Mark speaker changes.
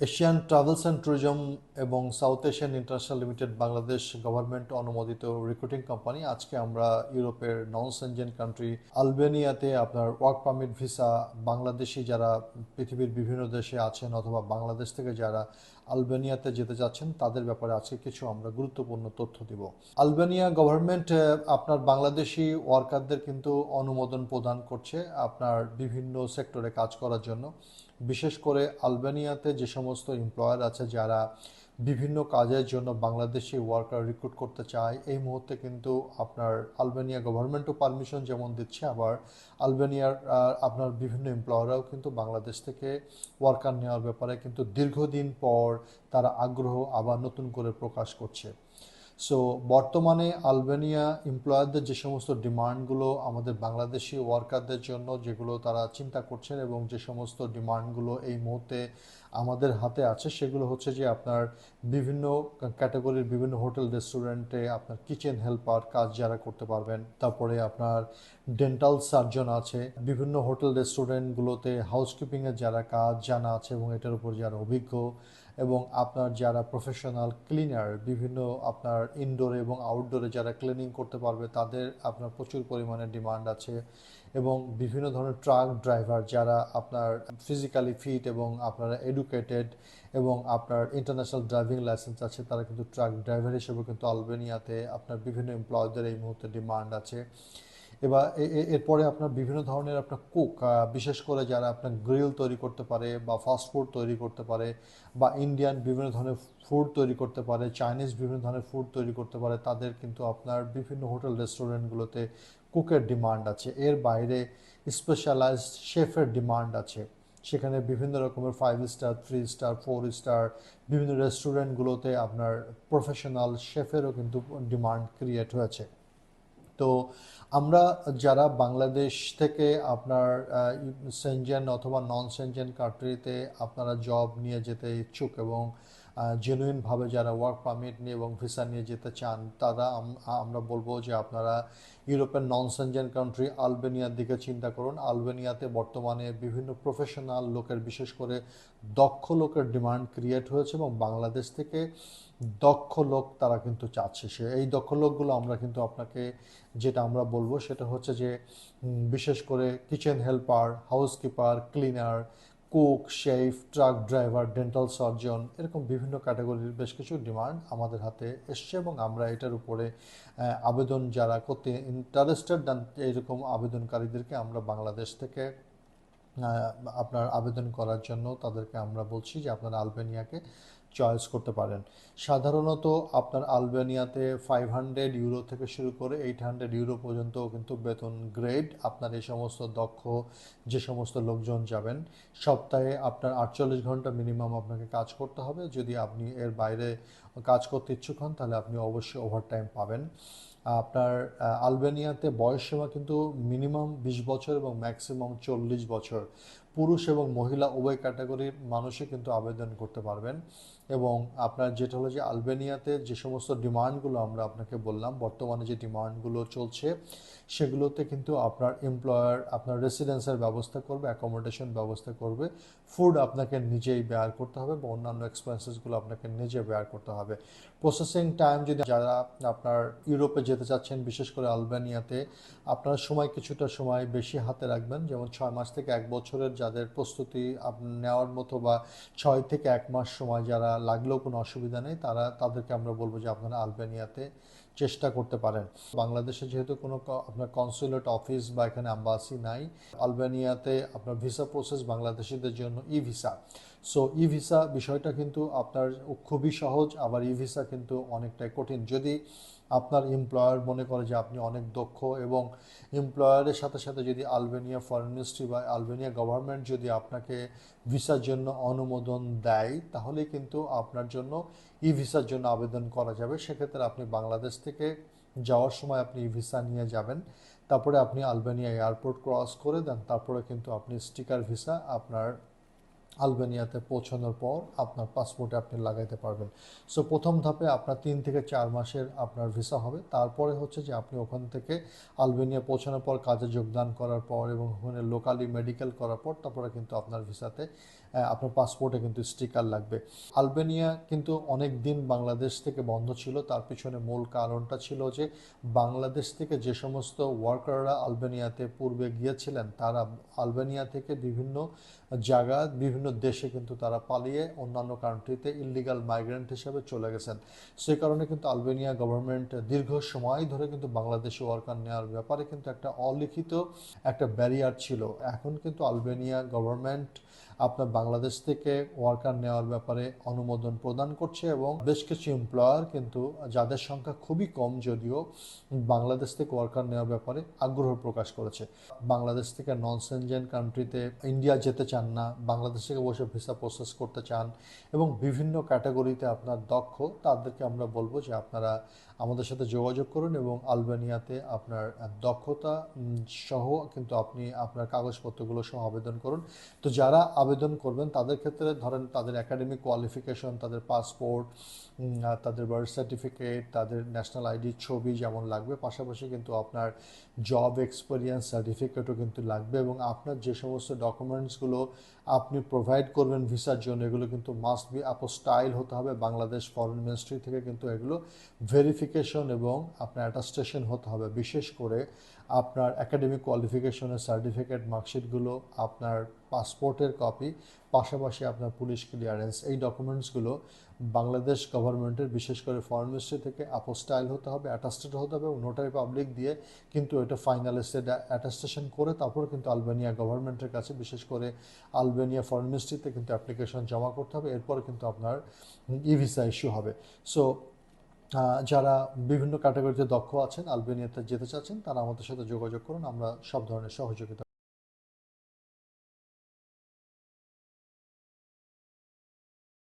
Speaker 1: Asian travels and tourism এবং south Asian international limited Bangladesh government অনুমোদিত recruiting company. আজকে আমরা ইউরোপের নন সেনজেন কান্ট্রি আলবেনিয়াতে আপনার ওয়ার্ক পারমিট ভিসা বাংলাদেশি যারা পৃথিবীর বিভিন্ন দেশে আছেন অথবা বাংলাদেশ থেকে যারা আলবেনিয়াতে যেতে যাচ্ছেন তাদের ব্যাপারে আজকে কিছু আমরা গুরুত্বপূর্ণ তথ্য দিব। আলবেনিয়া গভর্নমেন্ট আপনার বাংলাদেশি ওয়ার্কারদের কিন্তু অনুমোদন প্রদান করছে আপনার বিভিন্ন সেক্টরে কাজ করার জন্য। বিশেষ করে আলবেনিয়াতে যে সমস্ত এমপ্লয়ার আছে যারা বিভিন্ন কাজের জন্য বাংলাদেশি ওয়ার্কার রিক্রুট করতে চায়, এই মুহূর্তে কিন্তু আপনার আলবেনিয়া গভর্নমেন্টও পারমিশন যেমন দিচ্ছে, আবার আলবেনিয়ার আপনার বিভিন্ন এমপ্লয়াররাও কিন্তু বাংলাদেশ থেকে ওয়ার্কার নেওয়ার ব্যাপারে কিন্তু দীর্ঘদিন পর তারা আগ্রহ আবার নতুন করে প্রকাশ করছে। সো বর্তমানে আলবেনিয়া এমপ্লয়ারদের যে সমস্ত ডিমান্ডগুলো আমাদের বাংলাদেশি ওয়ার্কারদের জন্য যেগুলো তারা চিন্তা করছেন এবং যে সমস্ত ডিমান্ডগুলো এই মুহূর্তে আমাদের হাতে আছে সেগুলো হচ্ছে যে আপনার বিভিন্ন ক্যাটাগরির বিভিন্ন হোটেল রেস্টুরেন্টে আপনার কিচেন হেল্পার কাজ যারা করতে পারবেন, তারপরে আপনার ডেন্টাল সার্জন আছে, বিভিন্ন হোটেল রেস্টুরেন্টগুলোতে হাউসকিপিংয়ের যারা কাজ জানা আছে এবং এটার উপর যারা অভিজ্ঞ, এবং আপনার যারা প্রফেশনাল ক্লিনার বিভিন্ন আপনার ইনডোরে এবং আউটডোরে যারা ক্লিনিং করতে পারবে তাদের আপনার প্রচুর পরিমাণে ডিমান্ড আছে। এবং বিভিন্ন ধরনের ট্রাক ড্রাইভার যারা আপনার ফিজিক্যালি ফিট এবং আপনারা এডুকেটেড এবং আপনার ইন্টারন্যাশনাল ড্রাইভিং লাইসেন্স আছে, তারা কিন্তু ট্রাক ড্রাইভার হিসেবে কিন্তু আলবেনিয়াতে আপনার বিভিন্ন এমপ্লয়ীদের এই মুহূর্তে ডিমান্ড আছে। এবার এরপরে আপনার বিভিন্ন ধরনের আপনার কুক, বিশেষ করে যারা আপনার গ্রিল তৈরি করতে পারে বা ফাস্ট ফুড তৈরি করতে পারে বা ইন্ডিয়ান বিভিন্ন ধরনের ফুড তৈরি করতে পারে, চাইনিজ বিভিন্ন ধরনের ফুড তৈরি করতে পারে, তাদের কিন্তু আপনার বিভিন্ন হোটেল রেস্টুরেন্টগুলোতে কুকের ডিমান্ড আছে। এর বাইরে স্পেশালাইজড শেফের ডিমান্ড আছে। সেখানে বিভিন্ন রকমের 5 স্টার, 3 স্টার, 4 স্টার বিভিন্ন রেস্টুরেন্টগুলোতে আপনার প্রফেশনাল শেফেরও কিন্তু ডিমান্ড ক্রিয়েট হয়েছে। তো আমরা যারা বাংলাদেশ থেকে আপনার সেনজেন অথবা নন সেনজেন কান্ট্রিতে আপনারা জব নিয়ে যেতে ইচ্ছুক এবং জেনুইনভাবে যারা ওয়ার্ক পারমিট নিয়ে এবং ভিসা নিয়ে যেতে চান, তারা আমরা বলবো যে আপনারা ইউরোপের নন সেনজেন কান্ট্রি আলবেনিয়ার দিকে চিন্তা করুন। আলবেনিয়াতে বর্তমানে বিভিন্ন প্রফেশনাল লোকের, বিশেষ করে দক্ষ লোকের ডিমান্ড ক্রিয়েট হয়েছে এবং বাংলাদেশ থেকে দক্ষ লোক তারা কিন্তু চাচ্ছে। এই দক্ষ লোকগুলো আমরা কিন্তু আপনাকে যেটা আমরা বলবো সেটা হচ্ছে যে বিশেষ করে kitchen helper, housekeeper, cleaner, cook, chef, truck driver, dental surgeon, এরকম বিভিন্ন ক্যাটাগরির বেশ কিছু ডিমান্ড আমাদের হাতে এসছে এবং আমরা এটার উপরে আবেদন যারা করতে ইন্টারেস্টেড এরকম আবেদনকারীদেরকে আমরা বাংলাদেশ থেকে আপনার আবেদন করার জন্য তাদেরকে আমরা বলছি যে আপনারা আলবেনিয়াকে চয়েস করতে পারেন। সাধারণত আপনার আলবেনিয়াতে 500 ইউরো থেকে শুরু করে 800 ইউরো পর্যন্ত কিন্তু বেতন গ্রেড। আপনার এই সমস্ত দক্ষ যে সমস্ত লোকজন যাবেন, সপ্তাহে আপনার 48 ঘন্টা মিনিমাম আপনাকে কাজ করতে হবে। যদি আপনি এর বাইরে কাজ করতে ইচ্ছুক হন তাহলে আপনি অবশ্যই ওভারটাইম পাবেন। আপনার আলবেনিয়াতে বয়সসীমা কিন্তু মিনিমাম 20 বছর এবং ম্যাক্সিমাম 40 বছর। পুরুষ এবং মহিলা উভয় ক্যাটাগরির মানুষই কিন্তু আবেদন করতে পারবেন। এবং আপনার যেটা হলো যে আলবেনিয়াতে যে সমস্ত ডিমান্ডগুলো আমরা আপনাকে বললাম, বর্তমানে যে ডিমান্ডগুলো চলছে সেগুলোতে কিন্তু আপনার এমপ্লয়ার আপনার রেসিডেন্সের ব্যবস্থা করবে, অ্যাকোমোডেশন ব্যবস্থা করবে, ফুড আপনাকে নিজেই বেয়ার করতে হবে বা অন্যান্য এক্সপেন্সেসগুলো আপনাকে নিজে বেয়ার করতে হবে। প্রসেসিং টাইম, যদি যারা আপনার ইউরোপে যেতে চাচ্ছেন বিশেষ করে আলবেনিয়াতে, আপনার সময় কিছুটা সময় বেশি হাতে রাখবেন, যেমন 6 মাস থেকে 1 বছরের যাদের প্রস্তুতি নেওয়ার মতো বা 6 থেকে 1 মাস সময় যারা লাগলেও কোনো অসুবিধা নেই, তাদেরকে আমরা বলবো যে আপনারা আলবেনিয়াতে চেষ্টা করতে পারেন। বাংলাদেশে যেহেতু কোনো আপনার কনসুলেট অফিস বা এখানে অ্যাম্বাসি নাই, আলবেনিয়াতে আপনার ভিসা প্রসেস বাংলাদেশিদের জন্য ই ভিসা। সো ই ভিসা বিষয়টা কিন্তু আপনার খুবই সহজ, আবার ই ভিসা কিন্তু অনেকটাই কঠিন। যদি আপনার এমপ্লয়ার মনে করে যে আপনি অনেক দক্ষ এবং এমপ্লয়ারের সাথে সাথে যদি আলবেনিয়া ফরেন মিনিস্ট্রি বা আলবেনিয়া গভর্নমেন্ট যদি আপনাকে ভিসার জন্য অনুমোদন দেয়, তাহলে কিন্তু আপনার জন্য ই ভিসার জন্য আবেদন করা যাবে। সেক্ষেত্রে আপনি বাংলাদেশ থেকে যাওয়ার সময় আপনি ই ভিসা নিয়ে যাবেন, তারপরে আপনি আলবেনিয়া এয়ারপোর্ট ক্রস করে দেন, তারপরে কিন্তু আপনি স্টিকার ভিসা আপনার আলবেনিয়াতে পৌঁছানোর পর আপনার পাসপোর্টে আপনি লাগাইতে পারবেন। সো প্রথম ধাপে আপনার 3 থেকে 4 মাসের আপনার ভিসা হবে। তারপরে হচ্ছে যে আপনি ওখান থেকে আলবেনিয়া পৌঁছানোর পর কাজে যোগদান করার পর এবং ওখানে লোকালি মেডিকেল করার পর তারপরে কিন্তু আপনার ভিসাতে আপনার পাসপোর্টে কিন্তু স্টিকার লাগবে। আলবেনিয়া কিন্তু অনেক দিন বাংলাদেশ থেকে বন্ধ ছিল, তার পিছনে মূল কারণটা ছিল যে বাংলাদেশ থেকে যে সমস্ত ওয়ার্কাররা আলবেনিয়াতে পূর্বে গিয়েছিলেন তারা আলবেনিয়া থেকে বিভিন্ন জায়গা বিভিন্ন দেশে কিন্তু তারা পালিয়ে অন্যান্য কান্ট্রিতে ইল্লিগাল মাইগ্রেন্ট হিসেবে চলে গেছেন। সেই কারণে কিন্তু আলবেনিয়া গভর্নমেন্ট দীর্ঘ সময় ধরে কিন্তু বাংলাদেশে ওয়ার্কার নেওয়ার ব্যাপারে কিন্তু একটা অলিখিত একটা ব্যারিয়ার ছিল। এখন কিন্তু আলবেনিয়া গভর্নমেন্ট আপনার বাংলাদেশ থেকে ওয়ার্কার নেওয়ার ব্যাপারে অনুমোদন প্রদান করছে এবং বেশ কিছু এমপ্লয়ার কিন্তু, যাদের সংখ্যা খুবই কম যদিও, বাংলাদেশ থেকে ওয়ার্কার নেওয়ার ব্যাপারে আগ্রহ প্রকাশ করেছে। বাংলাদেশ থেকে নন সেনজেন কান্ট্রিতে ইন্ডিয়া যেতে চান না, বাংলাদেশ থেকে বসে ভিসা প্রসেস করতে চান এবং বিভিন্ন ক্যাটাগরিতে আপনার দক্ষ, তাদেরকে আমরা বলবো যে আপনারা আমাদের সাথে যোগাযোগ করুন এবং আলবেনিয়াতে আপনার দক্ষতা সহ কিন্তু আপনি আপনার কাগজপত্রগুলো সহ আবেদন করুন। তো যারা আবেদন করবেন তাদের ক্ষেত্রে ধরেন তাদের একাডেমিক কোয়ালিফিকেশন, তাদের পাসপোর্ট, তাদের বার্থ সার্টিফিকেট, তাদের ন্যাশনাল আইডির ছবি যেমন লাগবে, পাশাপাশি কিন্তু আপনার জব এক্সপিরিয়েন্স সার্টিফিকেটও কিন্তু লাগবে এবং আপনার যে সমস্ত ডকুমেন্টসগুলো আপনি প্রোভাইড করবেন ভিসার জন্য এগুলো কিন্তু মাস্ট বি অ্যাপোস্টাইল হতে হবে। বাংলাদেশ ফরেন মিনিস্ট্রি থেকে কিন্তু এগুলো ভেরিফিকেশন এবং আপনার অ্যাটাস্টেশন হতে হবে। বিশেষ করে আপনার একাডেমিক কোয়ালিফিকেশনের সার্টিফিকেট, মার্কশিটগুলো, আপনার পাসপোর্টের কপি, পাশাপাশি আপনার পুলিশ ক্লিয়ারেন্স, এই ডকুমেন্টসগুলো বাংলাদেশ গভর্নমেন্টের বিশেষ করে ফরেন মিনিস্ট্রি থেকে অ্যাপোস্টাইল হতে হবে, অ্যাটাস্টেড হতে হবে এবং নোটারি পাবলিক দিয়ে কিন্তু এটা ফাইনাল স্টেজ অ্যাটাস্টেশন করে তারপর কিন্তু আলবেনিয়া গভর্নমেন্টের কাছে, বিশেষ করে আলবেনিয়া ফরেন মিনিস্ট্রিতে কিন্তু অ্যাপ্লিকেশন জমা করতে হবে। এরপর কিন্তু আপনার ই ভিসা ইস্যু হবে। সো যারা বিভিন্ন ক্যাটাগরিতে দক্ষ আছেন, আলবেনিয়াতে যেতে চাচ্ছেন, তারা আমাদের সাথে যোগাযোগ করুন, আমরা সব ধরনের সহযোগিতা